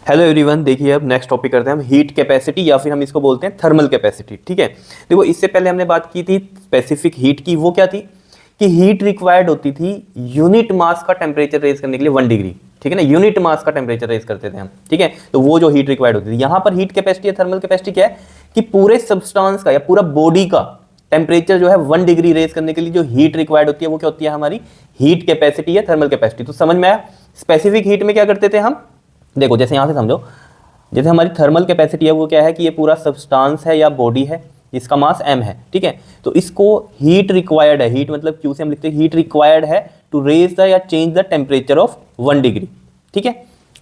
Hello everyone, देखिए अब next topic करते हैं हम हीट कैपेसिटी या फिर हम इसको बोलते हैं थर्मल कैपेसिटी। ठीक है, देखो इससे पहले हमने बात की थी स्पेसिफिक हीट की। वो क्या थी कि हीट रिक्वायर्ड होती थी यूनिट मास का टेम्परेचर रेज करने के लिए 1 डिग्री। ठीक है ना, यूनिट मास का टेम्परेचर रेज करते थे हम। ठीक है, तो वो जो हीट रिक्वायर्ड होती थी। यहां पर हीट कैपेसिटी या थर्मल कैपेसिटी क्या है कि पूरे सब्सटेंस का या पूरा बॉडी का टेम्परेचर जो है 1 डिग्री रेज करने के लिए जो हीट रिक्वायर्ड होती है वो क्या होती है, हमारी हीट कैपेसिटी या थर्मल कैपेसिटी। तो समझ में आया। स्पेसिफिक हीट में क्या करते थे हम, देखो जैसे यहां से समझो, जैसे हमारी थर्मल कैपेसिटी है वो क्या है कि ये पूरा सब्सटेंस है या बॉडी है जिसका मास m है। ठीक है, तो इसको हीट रिक्वायर्ड है, हीट मतलब क्यू से हम लिखते हैं हीट रिक्वायर्ड है टू रेज द या change the temperature of 1 degree. ठीक है,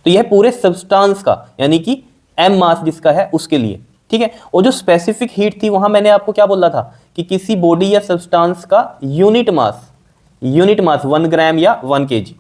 तो यह पूरे सब्सटेंस का यानी कि m मास जिसका है उसके लिए। ठीक है, और जो स्पेसिफिक हीट थी वहां मैंने आपको क्या बोला था कि किसी बॉडी या सब्सटेंस का यूनिट मास 1 ग्राम या 1 kg।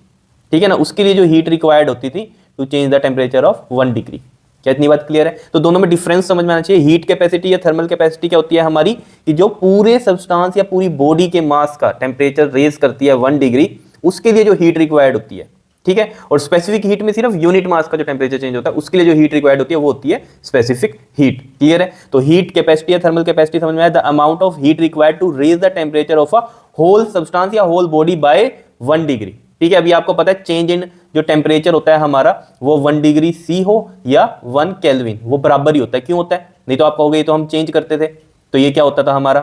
ठीक है ना, उसके लिए जो हीट रिक्वायर्ड होती थी to change the temperature of 1 degree. क्या इतनी बात क्लियर है? तो दोनों में डिफरेंस समझ में आना चाहिए। हीट कैपेसिटी या थर्मल कैपेसिटी क्या होती है हमारी कि जो पूरे सब्सटेंस या पूरी बॉडी के मास का टेम्परेचर रेज करती है 1 डिग्री, उसके लिए जो हीट रिक्वायर्ड होती है। ठीक है, और स्पेसिफिक हीट में सिर्फ यूनिट मास का जो टेम्परेचर चेंज होता है उसके लिए जो हीट रिक्वायर्ड होती है वो होती है स्पेसिफिक हीट। क्लियर है? तो हीट कैपेसिटी या थर्मल कैपेसिटी समझ में आया, the amount of heat required to raise the temperature of a whole substance या होल बॉडी बाय 1 डिग्री। ठीक है, अभी आपको पता है चेंज इन जो टेम्परेचर होता है हमारा वो 1 डिग्री सी हो या 1 केल्विन, वो बराबर ही होता है। क्यों होता है? नहीं तो आप कहोगे ये तो हम चेंज करते थे। तो ये क्या होता था हमारा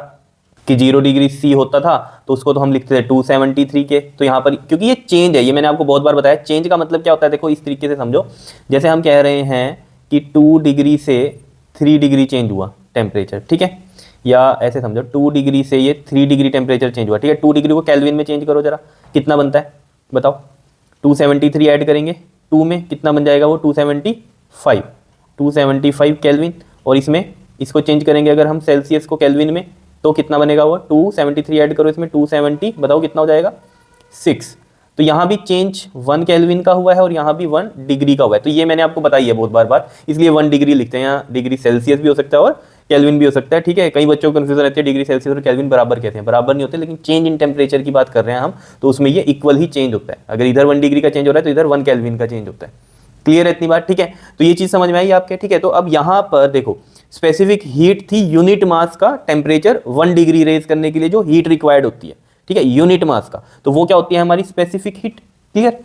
कि 0 डिग्री सी होता था तो उसको तो हम लिखते थे 273 के। तो यहाँ पर क्योंकि ये चेंज है, ये मैंने आपको बहुत बार बताया, चेंज का मतलब क्या होता है। देखो इस तरीके से समझो, जैसे हम कह रहे हैं कि 2 डिग्री से 3 डिग्री चेंज हुआ टेम्परेचर। ठीक है, या ऐसे समझो 2 डिग्री से ये 3 डिग्री टेम्परेचर चेंज हुआ। ठीक है, 2 डिग्री को केल्विन में चेंज करो जरा, कितना बनता है बताओ। 273 ऐड करेंगे 2 में, कितना बन जाएगा वो 275 केल्विन। और इसमें इसको चेंज करेंगे अगर हम सेल्सियस को केल्विन में तो कितना बनेगा वो 273 ऐड करो इसमें 270, बताओ कितना हो जाएगा 6। तो यहाँ भी चेंज 1 केल्विन का हुआ है और यहाँ भी 1 डिग्री का हुआ है। तो ये मैंने आपको बताई है बहुत बार, इसलिए 1 डिग्री लिखते हैं। यहाँ डिग्री सेल्सियस भी हो सकता है और केल्विन भी हो सकता है। ठीक है, कई बच्चों को कंफ्यूजन रहती है डिग्री सेल्सियस और केल्विन बराबर कहते हैं, बराबर नहीं होते, लेकिन चेंज इन टेम्परेचर की बात कर रहे हैं हम, तो उसमें ये इक्वल ही चेंज होता है। अगर इधर 1 डिग्री का चेंज हो रहा है तो इधर 1 केल्विन का चेंज होता है। क्लियर है इतनी बात? ठीक है, तो ये चीज समझ में आई आपके। ठीक है, तो अब यहाँ पर देखो स्पेसिफिक हीट थी यूनिट मास का टेम्परेचर 1 डिग्री रेज करने के लिए जो हीट रिक्वायर्ड होती है। ठीक है, यूनिट मास का, तो वो क्या होती है हमारी स्पेसिफिक हीट। क्लियर?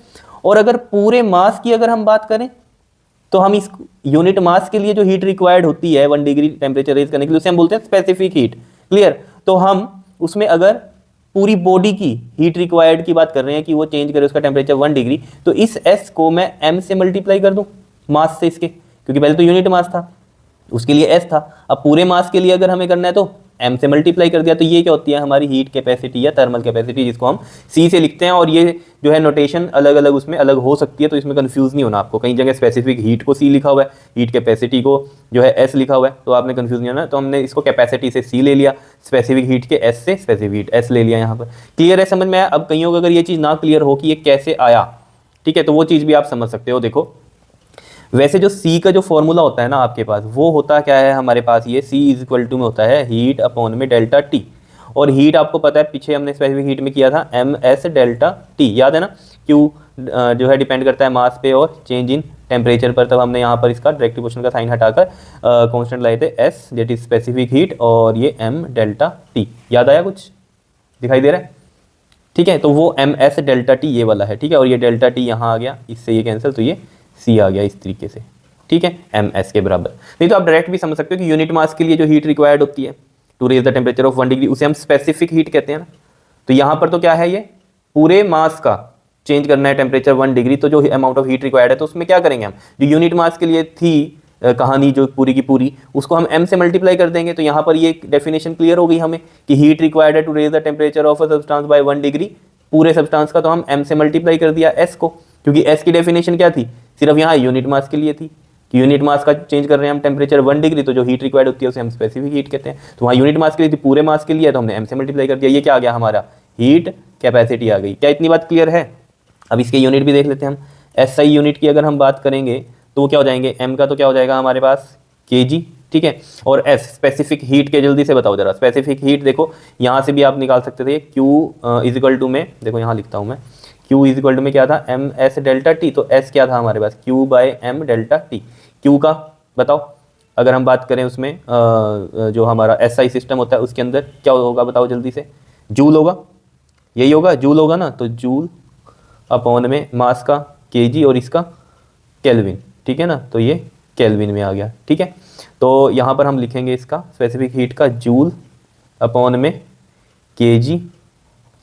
और अगर पूरे मास की अगर हम बात करें तो हम इस यूनिट मास के लिए जो हीट रिक्वायर्ड होती है 1 डिग्री टेम्परेचर रेज करने के लिए उसे हम बोलते हैं स्पेसिफिक हीट। क्लियर? तो हम उसमें अगर पूरी बॉडी की हीट रिक्वायर्ड की बात कर रहे हैं कि वो चेंज करे उसका टेम्परेचर 1 डिग्री, तो इस S को मैं M से मल्टीप्लाई कर दूं मास से इसके, क्योंकि पहले तो यूनिट मास था उसके लिए S था। अब पूरे मास के लिए अगर हमें करना है तो M से मल्टीप्लाई कर दिया। तो ये क्या होती है हमारी हीट कैपेसिटी या थर्मल कैपेसिटी, जिसको हम C से लिखते हैं। और ये जो है नोटेशन अलग अलग उसमें अलग हो सकती है, तो इसमें कंफ्यूज नहीं होना आपको। कई जगह स्पेसिफिक हीट को C लिखा हुआ है, हीट कैपेसिटी को जो है S लिखा हुआ है, तो आपने कंफ्यूज नहीं होना। तो हमने इसको कैपेसिटी से C ले लिया, स्पेसिफिक हीट के S से स्पेसिफिक हीट S ले लिया यहाँ पर। क्लियर है? समझ में आया? अब कईयों को अगर ये चीज़ ना क्लियर हो कि ये कैसे आया, ठीक है, तो वो चीज़ भी आप समझ सकते हो। देखो वैसे जो C का जो फॉर्मूला होता है ना आपके पास, वो होता क्या है हमारे पास, ये C इज इक्वल टू में होता है हीट अपॉन में डेल्टा T। और हीट आपको पता है पीछे हमने स्पेसिफिक हीट में किया था MS डेल्टा T, याद है ना। Q जो है डिपेंड करता है मास पे और चेंज इन टेम्परेचर पर। तब हमने यहाँ पर इसका डायरेक्ट प्रोपोर्शनल का साइन हटाकर कॉन्स्टेंट लाए थे S that is specific heat, और ये M डेल्टा T। याद आया? कुछ दिखाई दे रहा है? ठीक है, तो वो MS डेल्टा T ये वाला है। ठीक है, और ये डेल्टा T यहाँ आ गया, इससे ये कैंसिल, तो ये C आ गया इस तरीके से। ठीक है, MS के बराबर। नहीं तो आप डायरेक्ट भी समझ सकते हो कि यूनिट मास के लिए जो हीट रिक्वायर्ड होती है to raise the temperature of 1 degree, उसे हम स्पेसिफिक हीट कहते हैं ना। तो यहाँ पर तो क्या है, ये पूरे मास का चेंज करना है टेम्परेचर 1 डिग्री, तो जो अमाउंट ऑफ हीट रिक्वायर्ड है तो उसमें क्या करेंगे हम, जो यूनिट मास के लिए थी कहानी जो पूरी की पूरी, उसको हम M से मल्टीप्लाई कर देंगे। तो यहाँ पर ये डेफिनेशन क्लियर हो गई हमें कि हीट रिक्वायर्ड है to raise the temperature of a substance by 1 degree. पूरे सब्सटेंस का तो हम M से मल्टीप्लाई कर दिया S को, क्योंकि S की डेफिनेशन क्या थी, सिर्फ यहाँ यूनिट मास के लिए थी कि यूनिट मास का चेंज कर रहे हैं हम टेम्परेचर 1 डिग्री, तो जो हीट रिक्वायर्ड होती है उसे हम स्पेसिफिक हीट कहते हैं। तो वहाँ यूनिट मास के लिए थी, पूरे मास के लिए तो हमने M से मल्टीप्लाई कर दिया। ये क्या आ गया हमारा, हीट कैपेसिटी आ गई। क्या इतनी बात क्लियर है? अब इसके यूनिट भी देख लेते हैं हम। SI यूनिट की अगर हम बात करेंगे तो क्या हो जाएंगे, M का तो क्या हो जाएगा हमारे पास kg। ठीक है, और S स्पेसिफिक हीट के जल्दी से बताओ जरा। स्पेसिफिक हीट देखो यहाँ से भी आप निकाल सकते थे, Q इज इक्वल टू में, देखो यहाँ लिखता हूँ मैं, Q इज इक्वल टू में क्या था, एम एस डेल्टा टी, तो S क्या था हमारे पास, Q by M delta T. Q का बताओ, अगर हम बात करें उसमें जो हमारा SI सिस्टम होता है उसके अंदर क्या होगा बताओ जल्दी से, जूल होगा, यही होगा, जूल होगा ना, तो जूल अपॉन में मास का केजी और इसका केल्विन, ठीक है ना, तो ये केल्विन में आ गया, ठीक है। तो यहाँ पर हम लिखेंगे इसका स्पेसिफिक हीट का जूल अपॉन में केजी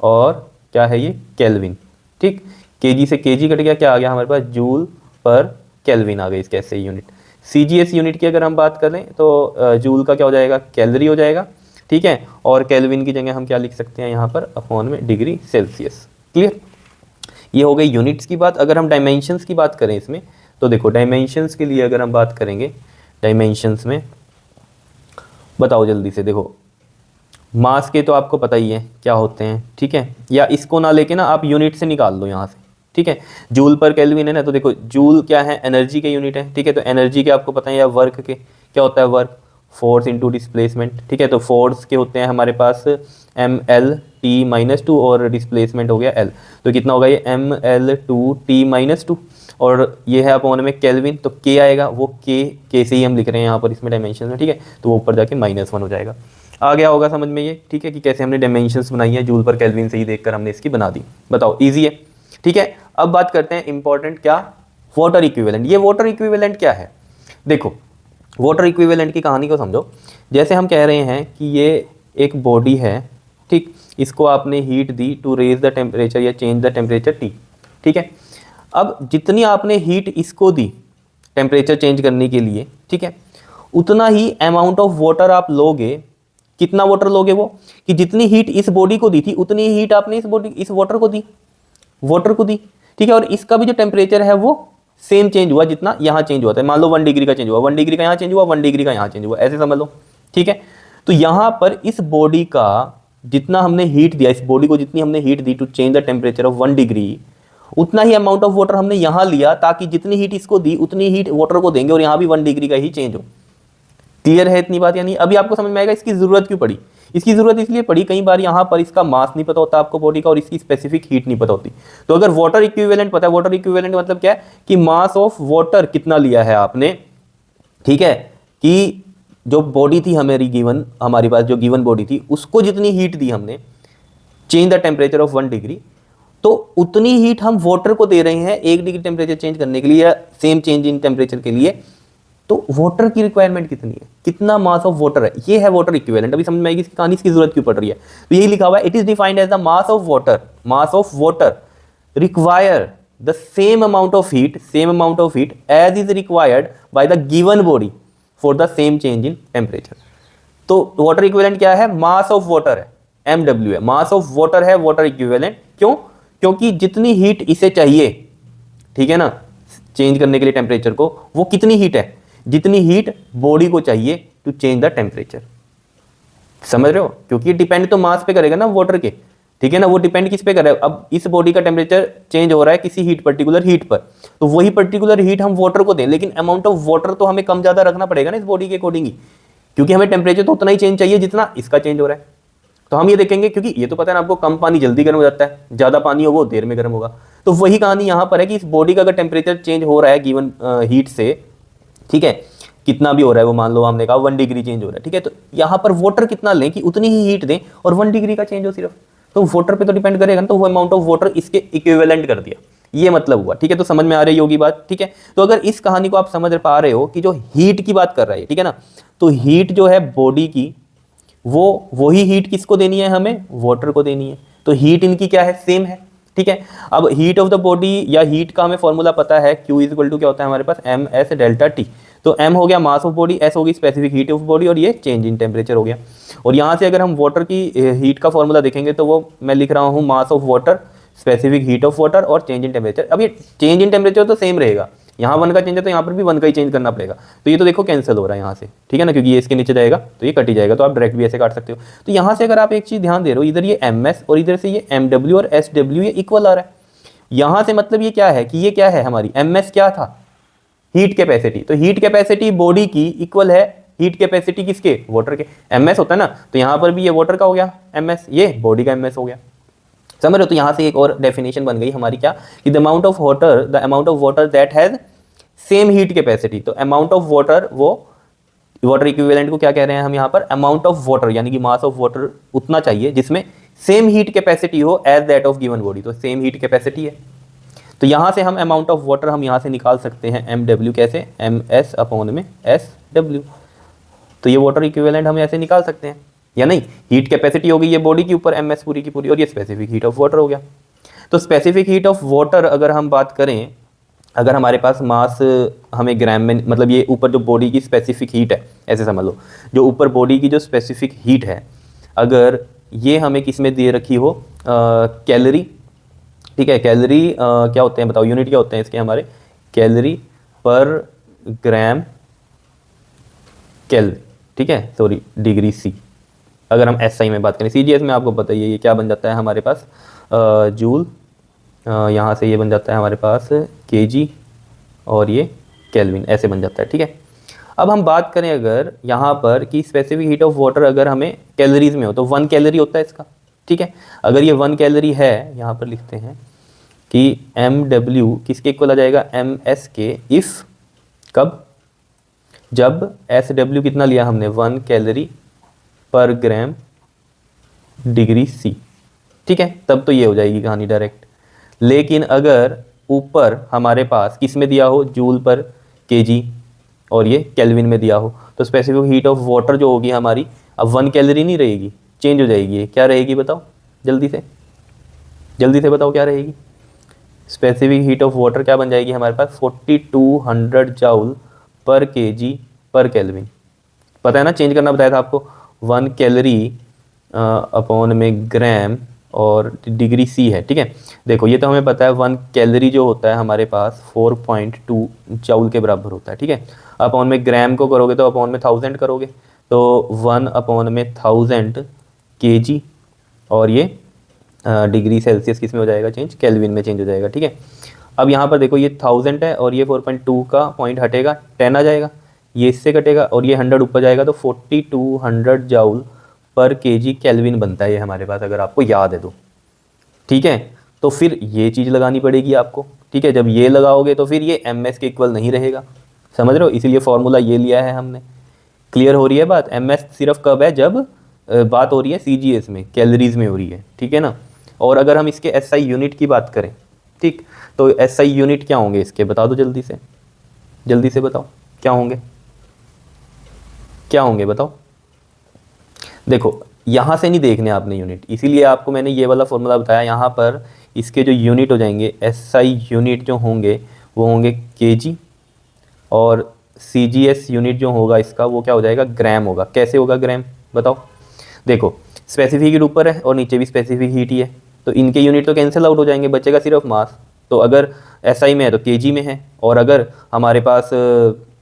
और क्या है ये केल्विन, ठीक। केजी से केजी कट गया, क्या आ गया हमारे पास, जूल पर केल्विन आ गई इसके ऐसे यूनिट। CGS यूनिट की अगर हम बात करें तो जूल का क्या हो जाएगा, कैलोरी हो जाएगा, ठीक है, और केल्विन की जगह हम क्या लिख सकते हैं यहाँ पर, अपॉन में डिग्री सेल्सियस। क्लियर, ये हो गई यूनिट्स की बात। अगर हम डायमेंशंस की बात करें इसमें, तो देखो डायमेंशंस के लिए अगर हम बात करेंगे, डायमेंशंस में बताओ जल्दी से, देखो मास के तो आपको पता ही है क्या होते हैं, ठीक है, या इसको ना लेके ना आप यूनिट से निकाल लो यहाँ से, ठीक है। जूल पर केल्विन है ना, तो देखो जूल क्या है, एनर्जी के यूनिट है, ठीक है, तो एनर्जी के आपको पता है, या वर्क के क्या होता है, वर्क फोर्स इंटू डिस्प्लेसमेंट, ठीक है, तो फोर्स के होते हैं हमारे पास mL/T-2 और डिस्प्लेसमेंट हो गया L, तो कितना होगा ये mL/T-2 और ये है अपॉन में केल्विन, तो K आएगा, वो K से ही हम लिख रहे हैं यहाँ पर इसमें डायमेंशन में, ठीक है, तो वो ऊपर जाके -1 हो जाएगा। आ गया होगा समझ में ये, ठीक है, कि कैसे हमने डायमेंशंस बनाई है, जूल पर केल्विन से ही देखकर हमने इसकी बना दी। बताओ इजी है, ठीक है। अब बात करते हैं इंपॉर्टेंट क्या, वाटर इक्विवेलेंट। ये वाटर इक्विवेलेंट क्या है, देखो वाटर इक्विवेलेंट की कहानी को समझो। जैसे हम कह रहे हैं कि ये एक बॉडी है, ठीक, इसको आपने हीट दी टू रेज द टेम्परेचर या चेंज द टेम्परेचर T, ठीक है। अब जितनी आपने हीट इसको दी टेम्परेचर चेंज करने के लिए, ठीक है, उतना ही अमाउंट ऑफ वाटर आप लोगे। कितना वाटर लोगे, वो कि जितनी हीट इस बॉडी को दी थी उतनी ही हीट आपने इस वाटर को दी, ठीक है, और इसका भी जो टेम्परेचर है वो सेम चेंज हुआ जितना यहाँ चेंज हुआ था। मान लो 1 डिग्री का चेंज हुआ, 1 डिग्री का यहाँ चेंज हुआ, 1 डिग्री का यहाँ चेंज हुआ, ऐसे समझ लो, ठीक है। तो यहाँ पर इस बॉडी का जितना हमने हीट दिया, इस बॉडी को जितनी हमने हीट दी to change the temperature of 1 degree, उतना ही अमाउंट ऑफ वाटर हमने यहाँ लिया, ताकि जितनी हीट इसको दी उतनी हीट वाटर को देंगे और यहाँ भी 1 डिग्री का ही चेंज हो। क्लियर है इतनी बात या नहीं? अभी आपको समझ में आएगा इसकी जरूरत क्यों पड़ी। इसकी जरूरत इसलिए पड़ी, कई बार यहाँ पर इसका मास नहीं पता होता आपको बॉडी का और इसकी स्पेसिफिक हीट नहीं पता होती। तो अगर वाटर इक्विवेलेंट पता है, वाटर इक्विवेलेंट मतलब क्या है कि मास ऑफ वाटर कितना लिया है आपने, ठीक है, कि जो बॉडी थी हमारी गिवन, हमारे पास जो गिवन बॉडी थी उसको जितनी हीट दी हमने change the temperature of 1 degree, तो उतनी हीट हम वाटर को दे रहे हैं 1 डिग्री टेम्परेचर चेंज करने के लिए या सेम चेंज इन टेम्परेचर के लिए। तो वाटर की रिक्वायरमेंट कितनी है, कितना मास ऑफ वाटर है, ये है वाटर इक्विवेलेंट। अभी समझ में आएगी इसकी कहानी, इसकी जरूरत क्यों पड़ रही है। तो यही लिखा हुआ है, it is defined as the mass of water require the same amount of heat as is required by the given body for the same change in temperature. तो वाटर इक्विवेलेंट क्या है, मास ऑफ वाटर है, MW है, mass of water है water equivalent. क्यों? क्योंकि जितनी heat इसे चाहिए, ठीक है ना, चेंज करने के लिए टेम्परेचर को, वो कितनी हीट है, जितनी हीट बॉडी को चाहिए टू चेंज द टेम्परेचर। समझ रहे हो? क्योंकि डिपेंड तो मास पे करेगा ना वाटर के, ठीक है ना, वो डिपेंड किस पे कर रहा है। अब इस बॉडी का टेम्परेचर चेंज हो रहा है किसी हीट, पर्टिकुलर हीट पर, तो वही पर्टिकुलर हीट हम वाटर को दें, लेकिन अमाउंट ऑफ वाटर तो हमें कम ज्यादा रखना पड़ेगा ना इस बॉडी के अकॉर्डिंग ही, क्योंकि हमें टेम्परेचर तो उतना ही चेंज चाहिए जितना इसका चेंज हो रहा है। तो हम ये देखेंगे, क्योंकि ये तो पता है ना आपको, कम पानी जल्दी गर्म हो जाता है, ज्यादा पानी हो वो देर में गर्म होगा। तो वही कहानी यहाँ पर है कि इस बॉडी का अगर टेम्परेचर चेंज हो रहा है गिवन हीट से, ठीक है, कितना भी हो रहा है वो, मान लो हमने कहा 1 डिग्री चेंज हो रहा है, ठीक है, तो यहाँ पर वाटर कितना लें कि उतनी ही हीट दें और 1 डिग्री का चेंज हो सिर्फ, तो वाटर पे तो डिपेंड करेगा ना, तो वो अमाउंट ऑफ वाटर इसके इक्विवेलेंट कर दिया, ये मतलब हुआ, ठीक है। तो समझ में आ रही होगी बात, ठीक है। तो अगर इस कहानी को आप समझ पा रहे हो कि जो हीट की बात कर रहा है, ठीक है ना, तो हीट जो है बॉडी की, वो वही हीट किसको देनी है, हमें वाटर को देनी है। तो हीट इनकी क्या है, सेम है, ठीक है। अब हीट ऑफ द बॉडी या हीट का हमें फॉर्मूला पता है, Q इज इक्वल टू क्या होता है हमारे पास, MS डेल्टा T। तो M हो गया मास ऑफ बॉडी, S होगी स्पेसिफिक हीट ऑफ बॉडी और ये चेंज इन टेम्परेचर हो गया। और यहाँ से अगर हम वाटर की हीट का फॉर्मूला देखेंगे तो वो मैं लिख रहा हूँ मास of water, specific heat of water और चेंज इन टेम्परेचर। अब ये चेंज इन टेम्परेचर तो सेम रहेगा, यहाँ 1 का चेंज है तो यहाँ पर भी 1 का ही चेंज करना पड़ेगा। तो ये तो देखो कैंसिल हो रहा है यहाँ से, ठीक है ना, क्योंकि ये इसके नीचे जाएगा तो ये कट ही जाएगा, तो आप डायरेक्ट भी ऐसे काट सकते हो। तो यहाँ से अगर आप एक चीज़ ध्यान दे रहे हो, इधर ये MS और इधर से ये MW और SW ये इक्वल आ रहा है। यहाँ से मतलब ये क्या है कि ये क्या है हमारी MS क्या था, हीट कैपेसिटी। तो हीट कैपेसिटी बॉडी की इक्वल है हीट कैपेसिटी किसके, वाटर के। MS होता है ना, तो यहाँ पर भी ये वाटर का हो गया MS, ये बॉडी का MS हो गया। समझ रहे हो? तो यहाँ से एक और डेफिनेशन बन गई हमारी क्या, कि the amount of water that has same heat capacity. तो अमाउंट ऑफ वाटर, वो वाटर इक्विवेलेंट को क्या कह रहे हैं हम यहाँ पर, अमाउंट ऑफ वाटर, यानी कि मास ऑफ वाटर उतना चाहिए जिसमें सेम हीट कैपेसिटी हो as that of given body. तो सेम हीट कैपेसिटी है, तो यहाँ से हम अमाउंट ऑफ वाटर हम यहाँ से निकाल सकते हैं mw, कैसे, ms अपॉन में sw। तो ये वाटर इक्विवेलेंट हम ऐसे निकाल सकते हैं या नहीं। हीट कैपेसिटी हो गई ये बॉडी के ऊपर ms पूरी की पूरी, और ये स्पेसिफिक हीट ऑफ वाटर हो गया। तो स्पेसिफिक हीट ऑफ वाटर अगर हम बात करें, अगर हमारे पास मास हमें ग्राम में, मतलब ये ऊपर जो बॉडी की स्पेसिफिक हीट है, ऐसे समझ लो, जो ऊपर बॉडी की जो स्पेसिफिक हीट है, अगर ये हमें किस में दे रखी हो, कैलोरी, ठीक है, कैलोरी क्या होते हैं बताओ, यूनिट क्या होते हैं इसके हमारे, कैलोरी पर ग्राम केल्विन, ठीक है, सॉरी डिग्री सी। अगर हम एसआई में बात करें, सीजीएस में आपको पता ही है ये क्या बन जाता है हमारे पास, जूल, यहाँ से ये बन जाता है हमारे पास केजी, और ये केल्विन, ऐसे बन जाता है, ठीक है। अब हम बात करें अगर यहाँ पर कि स्पेसिफिक हीट ऑफ वाटर अगर हमें कैलोरीज में हो, तो 1 कैलोरी होता है इसका, ठीक है। अगर ये 1 कैलोरी है, यहाँ पर लिखते हैं कि MW किसके इक्वल आ जाएगा, MS के, इफ़ कब, जब SW कितना लिया हमने, 1 कैलोरी पर ग्राम डिग्री सी, ठीक है, तब तो ये हो जाएगी कहानी डायरेक्ट। लेकिन अगर ऊपर हमारे पास किस में दिया हो, जूल पर केजी, और ये केल्विन में दिया हो, तो स्पेसिफिक हीट ऑफ वाटर जो होगी हमारी, अब 1 कैलोरी नहीं रहेगी, चेंज हो जाएगी। क्या रहेगी बताओ जल्दी से बताओ क्या रहेगी। स्पेसिफिक हीट ऑफ वाटर क्या बन जाएगी हमारे पास, 4200 जाउल पर केजी पर केल्विन। पता है ना, चेंज करना बताया था आपको, 1 कैलोरी अपॉन में ग्राम और डिग्री सी है, ठीक है। देखो ये तो हमें पता है 1 कैलोरी जो होता है हमारे पास 4.2 जाउल के बराबर होता है, ठीक है। अपॉन में ग्राम को करोगे तो अपॉन में 1000 करोगे, तो 1 अपॉन में 1000 केजी, और ये डिग्री सेल्सियस किस में हो जाएगा चेंज, केल्विन में चेंज हो जाएगा, ठीक है। अब यहाँ पर देखो ये 1000 है, और ये 4.2 का पॉइंट हटेगा, 10 आ जाएगा, ये इससे कटेगा, और ये 100 ऊपर जाएगा, तो 4200 जाउल पर केजी केल्विन बनता है ये हमारे पास, अगर आपको याद है तो, ठीक है। तो फिर ये चीज़ लगानी पड़ेगी आपको, ठीक है। जब ये लगाओगे तो फिर ये MS के इक्वल नहीं रहेगा, समझ रहे हो, इसीलिए फॉर्मूला ये लिया है हमने। क्लियर हो रही है बात। MS सिर्फ कब है, जब बात हो रही है CGS में, कैलोरीज में हो रही है, ठीक है ना। और अगर हम इसके SI यूनिट की बात करें, ठीक, तो SI यूनिट क्या होंगे इसके, बता दो जल्दी से बताओ क्या होंगे बताओ। देखो यहाँ से नहीं देखने आपने यूनिट, इसीलिए आपको मैंने ये वाला फॉर्मूला बताया। यहाँ पर इसके जो यूनिट हो जाएंगे, SI यूनिट जो होंगे वो होंगे केजी, और CGS यूनिट जो होगा इसका वो क्या हो जाएगा, ग्राम होगा। कैसे होगा ग्राम बताओ। देखो स्पेसिफिक हीट ऊपर है और नीचे भी स्पेसिफिक हीट ही है, तो इनके यूनिट तो कैंसिल आउट हो जाएंगे, बचेगा सिर्फ मास। तो अगर SI में है तो केजी में है, और अगर हमारे पास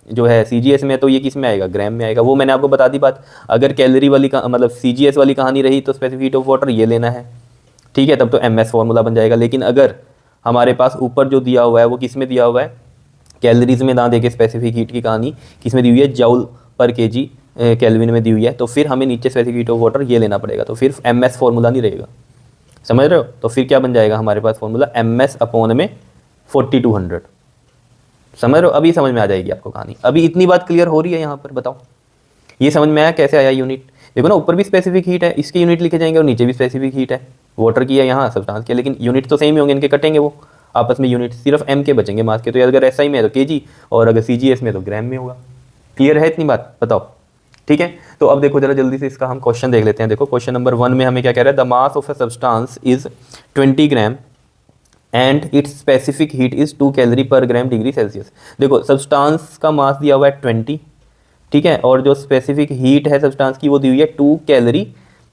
जो है CGS में, तो ये किस में आएगा, ग्राम में आएगा। वो मैंने आपको बता दी बात। अगर कैलोरी वाली मतलब CGS वाली कहानी रही तो स्पेसिफिक हीट ऑफ वाटर ये लेना है, ठीक है, तब तो MS फॉर्मूला बन जाएगा। लेकिन अगर हमारे पास ऊपर जो दिया हुआ है वो किस में दिया हुआ है, कैलोरीज में ना देके स्पेसिफिक हीट की कहानी किस में दी हुई है, जाउल पर केजी केल्विन में दी हुई है, तो फिर हमें नीचे स्पेसिफिक हीट ऑफ वाटर ये लेना पड़ेगा, तो फिर MS फॉर्मूला नहीं रहेगा, समझ रहे हो। तो फिर क्या बन जाएगा हमारे पास फॉर्मूला, MS अपॉन में 4200, समझ रहे हो। अभी समझ में आ जाएगी आपको कहानी। अभी इतनी बात क्लियर हो रही है यहाँ पर, बताओ ये समझ में आया कैसे आया यूनिट। देखो ना, ऊपर भी स्पेसिफिक हीट है, इसके यूनिट लिखे जाएंगे, और नीचे भी स्पेसिफिक हीट है, वाटर की है यहाँ, सब्सटेंस की, लेकिन यूनिट तो सेम ही होंगे, इनके कटेंगे वो आपस में, यूनिट सिर्फ M के बचेंगे मास के। तो अगर SI में है तो केजी, और अगर CGS में तो ग्राम में होगा। क्लियर है इतनी बात, बताओ, ठीक है। तो अब देखो जरा जल्दी से इसका हम क्वेश्चन देख लेते हैं। देखो क्वेश्चन नंबर 1 में हमें क्या कह रहा है, the mass of a substance is 20 gram and it's specific heat is 2 calorie पर ग्राम डिग्री सेल्सियस। देखो सब्सटेंस का मास दिया हुआ है 20, ठीक है, और जो स्पेसिफिक हीट है सब्सटेंस की वो दी हुई है 2 कैलोरी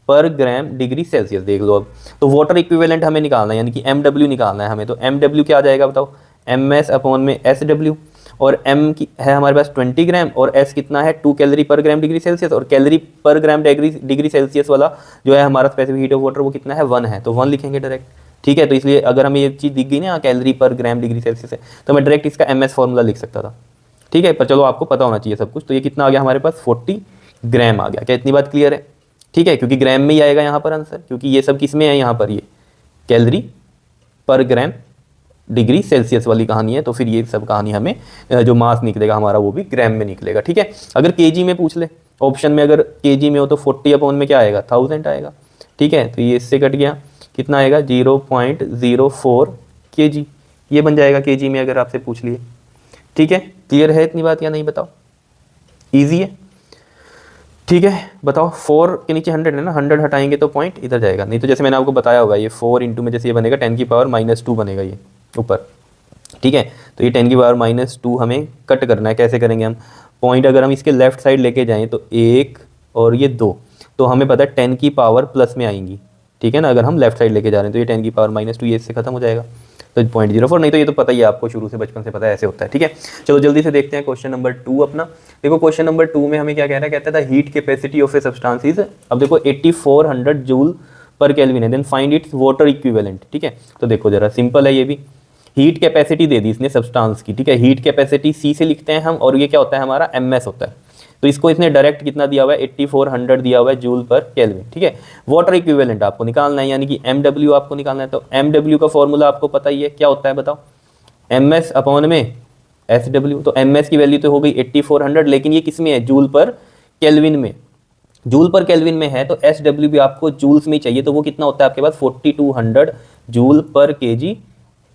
पर ग्राम डिग्री सेल्सियस। देख लो अब, तो वाटर इक्विवेलेंट हमें निकालना है, यानी कि MW निकालना है हमें। तो MW क्या आ जाएगा बताओ, MS अपॉन में SW, और M की है हमारे पास 20 ग्राम, और S कितना है 2 कैलोरी पर ग्राम डिग्री सेल्सियस, और कैलोरी पर ग्राम डिग्री सेल्सियस वाला जो है हमारा स्पेसिफिक हीट ऑफ वाटर वो कितना है, 1 है, तो 1 लिखेंगे डायरेक्ट, ठीक है। तो इसलिए अगर हमें ये चीज़ दिख गई ना, कैलोरी पर ग्राम डिग्री सेल्सियस है, तो मैं डायरेक्ट इसका MS फॉर्मूला लिख सकता था, ठीक है। पर चलो आपको पता होना चाहिए सब कुछ। तो ये कितना आ गया हमारे पास, 40 ग्राम आ गया। क्या इतनी बात क्लियर है, ठीक है, क्योंकि ग्राम में ही आएगा यहाँ पर आंसर, क्योंकि ये सब किस में है यहाँ पर, ये कैलोरी पर ग्राम डिग्री सेल्सियस वाली कहानी है। तो फिर ये सब कहानी हमें जो मास निकलेगा हमारा वो भी ग्राम में निकलेगा, ठीक है। अगर केजी में पूछ ले, ऑप्शन में अगर केजी में हो तो 40 अपॉन में क्या आएगा, 1000 आएगा, ठीक है। तो ये इससे कट गया, कितना आएगा 0.04 केजी, ये बन जाएगा केजी में अगर आपसे पूछ लिए, ठीक है। क्लियर है इतनी बात या नहीं, बताओ, ईजी है, ठीक है। बताओ 4 के नीचे 100 है ना, 100 हटाएंगे तो पॉइंट इधर जाएगा, नहीं तो जैसे मैंने आपको बताया होगा ये 4 इंटू में जैसे ये बनेगा 10 की पावर -2 बनेगा ये ऊपर, ठीक है। तो ये 10 की पावर -2 हमें कट करना है, कैसे करेंगे हम, पॉइंट अगर हम इसके लेफ्ट साइड लेके जाएं तो 1 और ये 2, तो हमें पता है 10 की पावर प्लस में आएंगी, ठीक है ना। अगर हम लेफ्ट साइड लेके जा रहे हैं तो ये 10 की पावर -2 ये इससे खत्म हो जाएगा, तो 0.04, नहीं तो ये तो पता ही है आपको, शुरू से बचपन से पता है ऐसे होता है, ठीक है। चलो जल्दी से देखते हैं क्वेश्चन नंबर 2 अपना। देखो क्वेश्चन नंबर 2 में हमें क्या कह रहा है, कहता था heat capacity of a substance is, अब देखो 8400 जूल पर केल्विन है, then find its water equivalent, ठीक है। तो देखो जरा सिंपल है ये भी, हीट कैपेसिटी दे दी इसने सब्सटेंस की, ठीक है। हीट कैपेसिटी सी से लिखते हैं हम, और ये क्या होता है हमारा एमएस होता है, तो इसको इसने डायरेक्ट कितना दिया हुआ है 8400 दिया हुआ है जूल पर केल्विन, ठीक है। वाटर इक्विवेलेंट आपको निकालना है, यानी कि एमडब्ल्यू आपको निकालना है। तो एमडब्ल्यू का फॉर्मूला आपको पता ही है, क्या होता है बताओ, एमएस अपॉन में एसडब्ल्यू। तो एमएस की वैल्यू तो हो गई 8400, लेकिन ये किस में है, जूल पर केल्विन में, जूल पर केल्विन में है, तो एसडब्ल्यू भी आपको जूल्स में ही चाहिए, तो वो कितना होता है आपके पास 4200 जूल पर केजी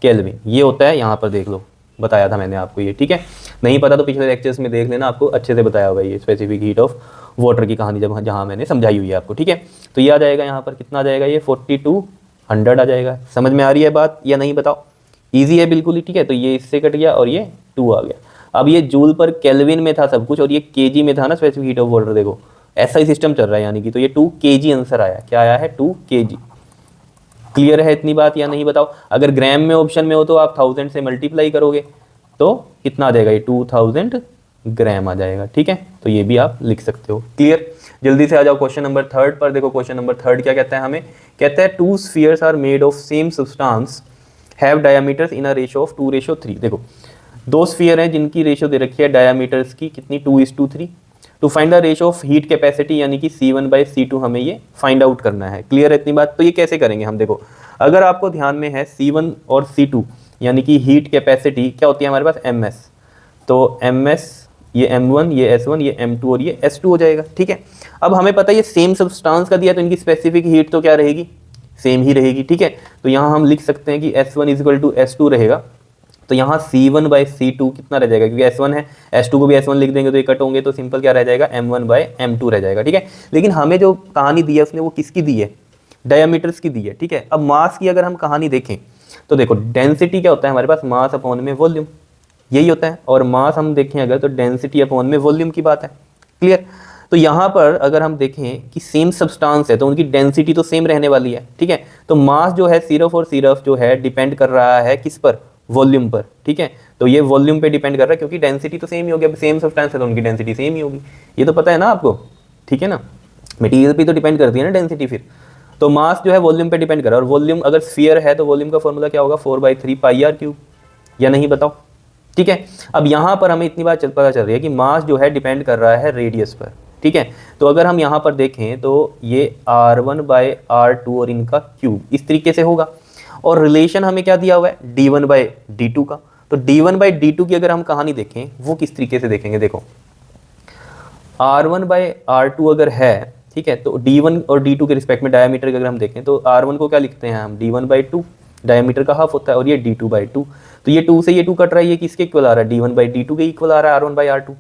केल्विन, ये होता है। यहाँ पर देख लो, बताया था मैंने आपको ये, ठीक है। नहीं पता तो पिछले लेक्चर्स में देख लेना, आपको अच्छे से बताया होगा ये स्पेसिफिक हीट ऑफ वाटर की कहानी, जब जहाँ मैंने समझाई हुई है आपको, ठीक है। तो ये आ जाएगा यहाँ पर, कितना आ जाएगा ये 4200 आ जाएगा। समझ में आ रही है बात या नहीं, बताओ, ईजी है बिल्कुल ही, ठीक है। तो ये इससे कट गया और ये 2 आ गया। अब ये जूल पर केल्विन में था सब कुछ, और ये केजी में था ना स्पेसिफिक हीट ऑफ वाटर, देखो ऐसा ही सिस्टम चल रहा है, यानी कि तो ये 2 kg आंसर आया, क्या आया है 2 kg। क्लियर है इतनी बात या नहीं, बताओ। अगर ग्राम में ऑप्शन में हो तो आप 1000 से मल्टीप्लाई करोगे तो कितना आ जाएगा, ये 2000 ग्राम आ जाएगा, ठीक है। तो ये भी आप लिख सकते हो। क्लियर, जल्दी से आ जाओ क्वेश्चन नंबर 3 पर। देखो क्वेश्चन नंबर 3 क्या कहता है हमें, कहता है 2 spheres are made of same substance have diameters in a ratio of 2:3। देखो 2 स्फीयर हैं जिनकी रेशियो दे रखी है डायमीटर्स की, कितनी 2:3। To find the ratio of heat capacity, यानी कि C1/C2 हमें ये फाइंड आउट करना है। क्लियर है इतनी बात। तो ये कैसे करेंगे हम, देखो अगर आपको ध्यान में है C1 और C2 यानी कि हीट कैपेसिटी क्या होती है हमारे पास MS, तो MS ये M1 ये S1 ये M2 और ये S2 हो जाएगा, ठीक है। अब हमें पता है ये सेम सब्सटेंस का दिया, तो इनकी स्पेसिफिक हीट तो क्या रहेगी, सेम ही रहेगी, ठीक है। तो यहाँ हम लिख सकते हैं कि S1 = S2 रहेगा, तो यहाँ C1/C2 कितना रह जाएगा, क्योंकि S1 है, S2 को भी S1 लिख देंगे तो ये कट होंगे, तो सिंपल क्या रह जाएगा M1/M2 रह जाएगा, ठीक है। लेकिन हमें जो कहानी दी है उसने वो किसकी दी है, डायमीटर्स की दी है, ठीक है। अब मास की अगर हम कहानी देखें तो देखो डेंसिटी क्या होता है हमारे पास, मास अपॉन में वॉल्यूम, यही होता है। और मास हम देखें अगर तो डेंसिटी अपॉन में वॉल्यूम की बात है। क्लियर। तो यहाँ पर अगर हम देखें कि सेम सब्सटेंस है तो उनकी डेंसिटी तो सेम रहने वाली है, ठीक है। तो मास जो है सिर्फ और सिर्फ जो है डिपेंड कर रहा है किस पर, वॉल्यूम पर, ठीक है। तो ये वॉल्यूम पे डिपेंड कर रहा है, क्योंकि डेंसिटी तो सेम ही होगी, अब सेम सब्सटेंस है तो उनकी डेंसिटी सेम ही होगी, ये तो पता है ना आपको, ठीक है ना। मटेरियल पे तो डिपेंड करती है ना डेंसिटी फिर। तो मास जो है वॉल्यूम पे डिपेंड कर रहा है, और वॉल्यूम अगर स्फीयर है तो वॉल्यूम का फॉर्मूला क्या होगा 4/3 πr3, या नहीं बताओ, ठीक है। अब यहाँ पर हमें इतनी बात पता चल रही है कि मास जो है डिपेंड कर रहा है रेडियस पर, ठीक है। तो अगर हम यहाँ पर देखें तो ये r1/r2 और इनका क्यूब इस तरीके से होगा, और रिलेशन हमें क्या दिया हुआ है d1/d2 का। तो d1/d2 की अगर हम कहानी देखें वो किस तरीके से देखेंगे, देखो r1/r2 अगर है, ठीक है, तो d1 और d2 के रिस्पेक्ट में डायमीटर अगर हम देखें तो r1 को क्या लिखते हैं हम d1/2, डायमीटर का हाफ होता है, और ये d2/2। तो ये 2 से ये 2 कट रहा है, ये किसके इक्वल आ रहा है d1/d2 के इक्वल आ रहा है r1/r2।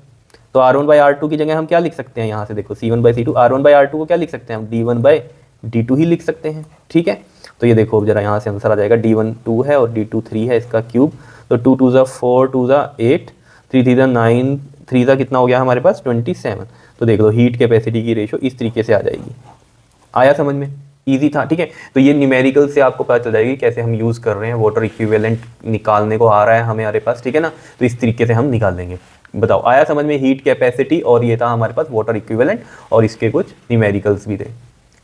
तो r1/r2 की जगह हम क्या लिख सकते हैं, यहाँ से देखो C1/C2, r1/r2 को क्या लिख सकते हैं हम d1/d2 ही लिख सकते हैं, ठीक है। तो ये देखो जरा यहाँ से आंसर आ जाएगा, d1 2 है और d2 3 है, इसका क्यूब, तो 2 2 ज़ा 4 2 ज़ा 8 3 3 ज़ा 9 3 ज़ा कितना हो गया हमारे पास 27। तो देख लो हीट कैपेसिटी की रेशो इस तरीके से आ जाएगी। आया समझ में, इजी था, ठीक है। तो ये न्यूमेरिकल से आपको पता चल जाएगी कैसे हम यूज़ कर रहे हैं, वाटर इक्विवेलेंट निकालने को आ रहा है हमारे पास, ठीक है ना। तो इस तरीके से हम निकाल लेंगे। बताओ आया समझ में, हीट कैपेसिटी, और ये था हमारे पास वाटर इक्विवेलेंट, और इसके कुछ न्यूमेरिकल्स भी थे,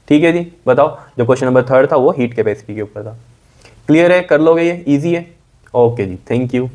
ठीक है जी। बताओ जो क्वेश्चन नंबर 3 था वो हीट कैपेसिटी के ऊपर था। क्लियर है, कर लोगे, ये ईजी है। ओके जी, थैंक यू।